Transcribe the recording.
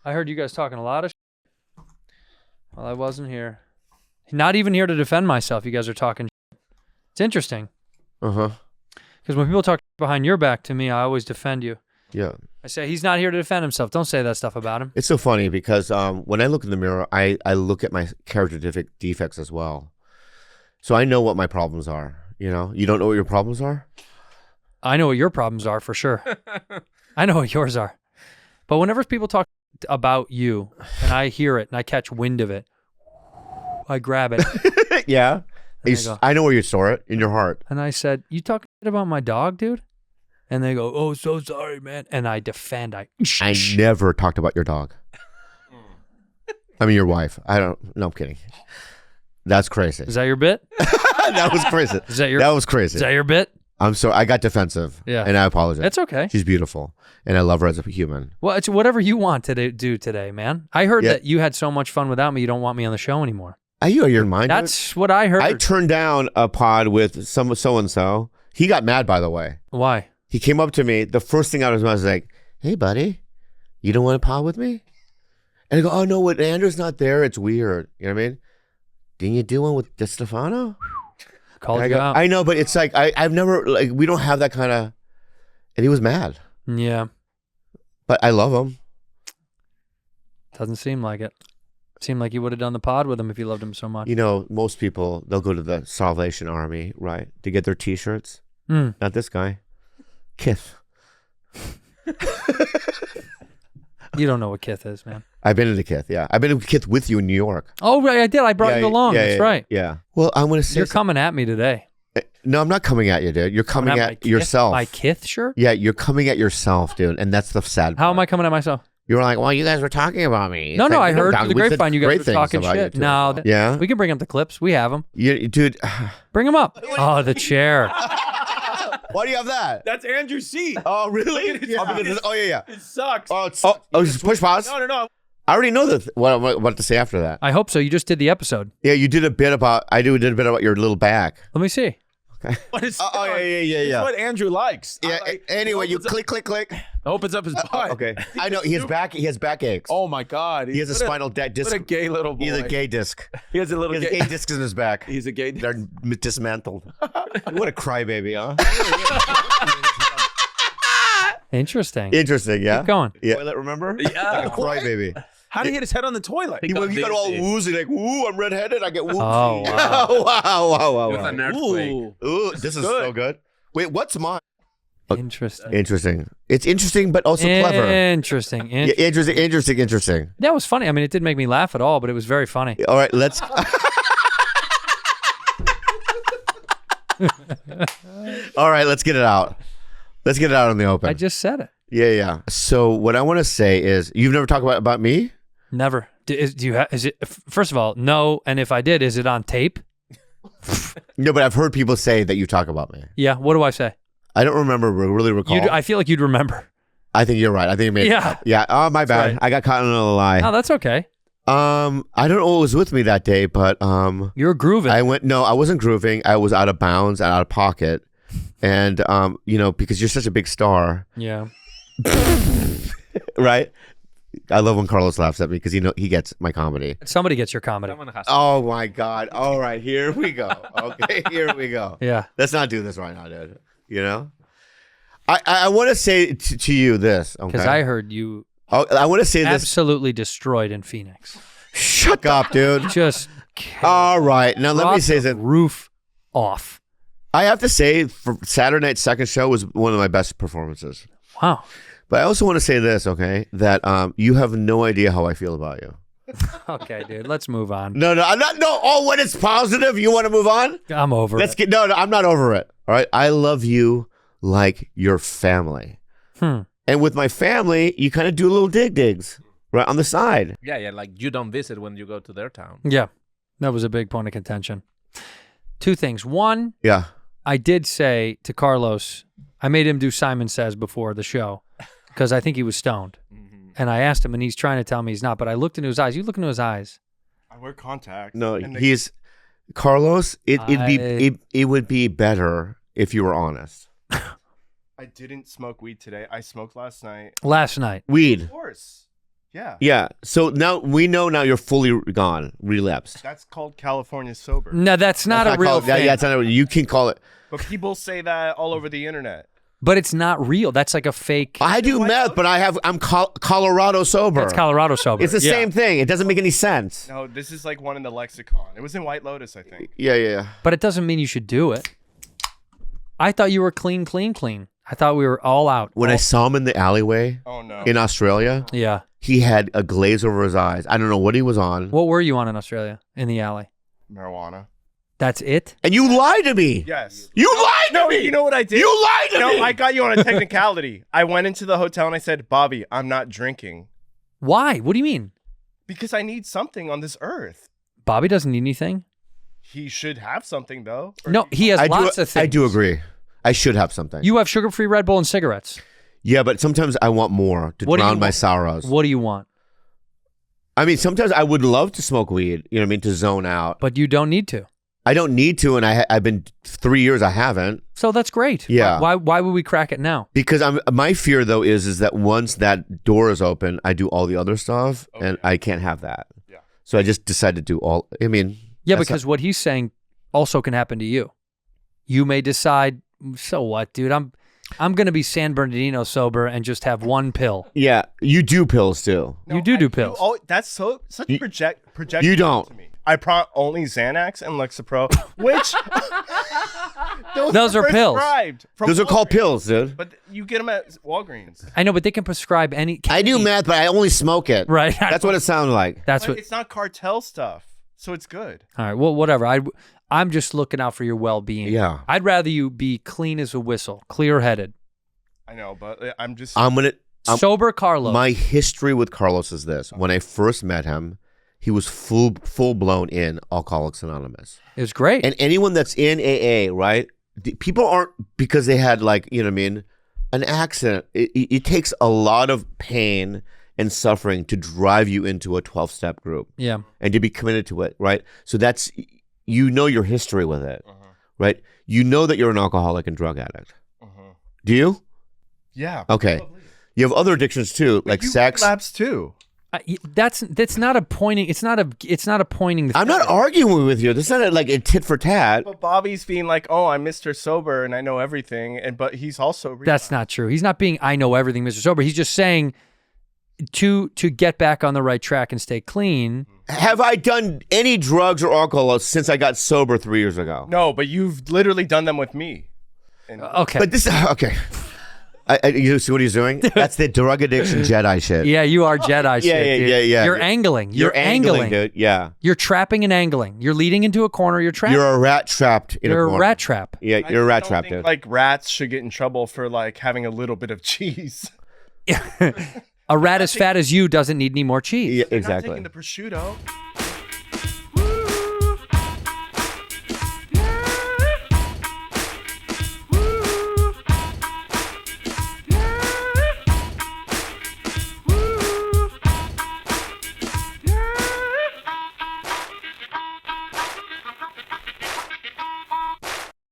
I heard you guys talking a lot of shit while I wasn't here. Not even here to defend myself. You guys are talking shit. It's interesting. Uh-huh. Because when people talk behind your back to me, I always defend you. Yeah. I say, he's not here to defend himself. Don't say that stuff about him. It's so funny because when I look in the mirror, I look at my character defects as well. So I know what my problems are. You know? You don't know what your problems are? I know what your problems are for sure. I know what yours are. But whenever people talk about you and I hear it and I catch wind of it, I grab it. Yeah. I know where you store it, in your heart. And I said, you talking about my dog, dude? And they go, oh, so sorry, man. And I defend. I never talked about your dog. I mean, your wife. No, I'm kidding. That's crazy. Is that your bit? That was crazy. That was crazy. Is that your bit? I'm sorry. I got defensive. Yeah. And I apologize. It's okay. She's beautiful. And I love her as a human. Well, it's whatever you want to do today, man. I heard that you had so much fun without me, you don't want me on the show anymore. Are you out of your mind? That's what I heard. I turned down a pod with some so-and-so. He got mad, by the way. Why? He came up to me. The first thing out of his mouth was like, hey, buddy, you don't want to pod with me? And I go, oh, no, when Andrew's not there, it's weird. You know what I mean? Didn't you do one with DeStefano? Called you out. I know, but it's like, I've never, like, we don't have that kind of, and he was mad. Yeah. But I love him. Doesn't seem like it. Seemed like you would have done the pod with him if you loved him so much. You know, most people, they'll go to the Salvation Army, right, to get their T-shirts. Not this guy. Kith. You don't know what Kith is, man. I've been into Kith, yeah. I've been into Kith with you in New York. Oh, right, I did. I brought you along. That's right. Yeah. Well, I'm going to say... You're coming at me today. No, I'm not coming at you, dude. You're coming at yourself. My Kith shirt? Yeah, you're coming at yourself, dude. And that's the sad part. How am I coming at myself? You were like, well, you guys were talking about me. No, I heard through the grapevine you guys were talking shit. No. Yeah? We can bring up the clips. We have them. Dude. Bring them up. Oh, the chair. Why do you have that? That's Andrew's seat. Oh, really? Oh, yeah. It sucks. Just push pause? No. I already know what I'm about to say after that. I hope so. You just did the episode. Yeah, you did a bit about, did a bit about your little back. Let me see. Okay. Yeah. That's what Andrew likes. Yeah. Anyway, you click. Opens up his butt. Okay. I know he has backaches. Oh my God. He has a spinal disc. What a gay little boy. He's a gay disc. He has a gay discs in his back. He's a gay disc. They're dismantled. What a crybaby, huh? Interesting. Yeah. Keep going. Yeah. Toilet, remember? Yeah. Like a crybaby. How did he hit his head on the toilet? He got all woozy, like, ooh, I'm redheaded. I get woozy. Oh, wow. wow. With an earthquake. Ooh, this is so good. Wait, what's mine? Interesting. It's interesting, but also clever. Interesting. Yeah, interesting. That was funny. I mean, it didn't make me laugh at all, but it was very funny. All right, let's... All right, let's get it out. Let's get it out in the open. I just said it. Yeah. So what I want to say is, you've never talked about me? Never. Do you have? Is it? First of all, no. And if I did, is it on tape? No, but I've heard people say that you talk about me. Yeah. What do I say? I don't really recall. I feel like you'd remember. I think you're right. I think you made it. Yeah. Oh, my bad. Right. I got caught in a lie. No, that's okay. I don't know what was with me that day, but you're grooving. I wasn't grooving. I was out of bounds and out of pocket, and because you're such a big star. Yeah. Right. I love when Carlos laughs at me because he gets my comedy. Somebody gets your comedy. Oh my God. All right, here we go. Okay, here we go. Yeah. Let's not do this right now, dude. You know? I want to say to you this, okay? Because I heard you I want to say this. Absolutely destroyed in Phoenix. Shut up, dude. Just all right. Now let me say that roof off. I have to say, for Saturday night's second show was one of my best performances. Wow. But I also want to say this, okay, that you have no idea how I feel about you. Okay, dude, let's move on. No, I'm not. No, oh, when it's positive, you want to move on? I'm over it. No, I'm not over it. All right, I love you like your family. And with my family, you kind of do little digs right on the side. Yeah, like you don't visit when you go to their town. Yeah, that was a big point of contention. Two things. One, yeah, I did say to Carlos, I made him do Simon Says before the show because I think he was stoned. And I asked him, and he's trying to tell me he's not, but I looked into his eyes. You look into his eyes. I wear contacts. No, he's Carlos. It would be better if you were honest. I didn't smoke weed today. I smoked last night. Last night. Weed. Of course. Yeah. Yeah. So now we know now you're fully gone, relapsed. That's called California sober. No, that's not That's a real called- thing. Yeah, it's not. You can call it. But people say that all over the internet. But it's not real. That's like a fake. I do meth, but I'm Colorado sober. That's Colorado sober. It's the Yeah. same thing. It doesn't make any sense. No, this is like one in the lexicon. It was in White Lotus, I think. Yeah. But it doesn't mean you should do it. I thought you were clean. I thought we were all out. When I saw him in the alleyway Oh no. in Australia, Yeah. he had a glaze over his eyes. I don't know what he was on. What were you on in Australia? In the alley? Marijuana. That's it? And you lied to me. Yes. You lied to No, me. you know what I did? You lied to me. No, I got you on a technicality. I went into the hotel and I said, Bobby, I'm not drinking Why? What do you mean? because I need something on this earth. Bobby doesn't need anything? He should have something though. Or No, he has lots of things. I do agree. I should have something. You have sugar-free Red Bull and cigarettes. Yeah, but sometimes I want more to What do you drown my want? sorrows. What do you want? I mean, sometimes I would love to smoke weed, you know what I mean, to zone out. But you don't need to. I don't need to, and I've been 3 years I haven't. So that's great. Yeah. Why would we crack it now? Because my fear though is that once that door is open, I do all the other stuff, and I can't have that. Yeah. So I just decided to do all. I mean, Yeah, that's because what he's saying also can happen to you. You may decide, so what, dude? I'm going to be San Bernardino sober and just have one pill. yeah, you do pills too. You do pills. Oh, that's such You- projection. you don't. To me. I only Xanax and Lexapro, which Those are pills. prescribed from Those are called Walgreens. pills, dude. But you get them at Walgreens. I know, but they can prescribe any. I do meth, but I only smoke it. Right. That's what it sounds like. That's But what. it's not cartel stuff, so it's good. All right. Well, whatever. I'm just looking out for your well-being. Yeah. I'd rather you be clean as a whistle, clear-headed, I know, but I'm just. I'm gonna. sober. Carlos. My history with Carlos is this: when I first met him, he was full blown in Alcoholics Anonymous. It was great. And anyone that's in AA, right? People aren't because they had like, you know what I mean, an accident. It takes a lot of pain and suffering to drive you into a 12-step group yeah. and to be committed to it, right? So that's, you know your history with it, right? You know that you're an alcoholic and drug addict. Do you? Yeah. Okay. probably. You have other addictions too, like You sex. relapse too. That's not a pointing. It's not a pointing. I'm not arguing with you. This is not like a tit for tat. But Bobby's being like, "Oh, I'm Mr. Sober and I know everything," but he's also That's not true. He's not being I know everything, Mr. Sober. He's just saying to get back on the right track and stay clean. Have I done any drugs or alcohol since I got sober 3 years ago? No, but you've literally done them with me. And Okay. But this okay. You see what he's doing? That's the drug addiction Jedi shit. Yeah, you are Jedi shit, dude. yeah. You're angling. You're angling, dude. Yeah. You're trapping and angling. You're leading into a corner. You're trapping. You're a rat trapped in You're a a corner. rat trap. Yeah, I you're a rat don't trap, think, dude. Like rats should get in trouble for like having a little bit of cheese. A rat as fat as you doesn't need any more cheese. Yeah, They're not exactly. taking the prosciutto.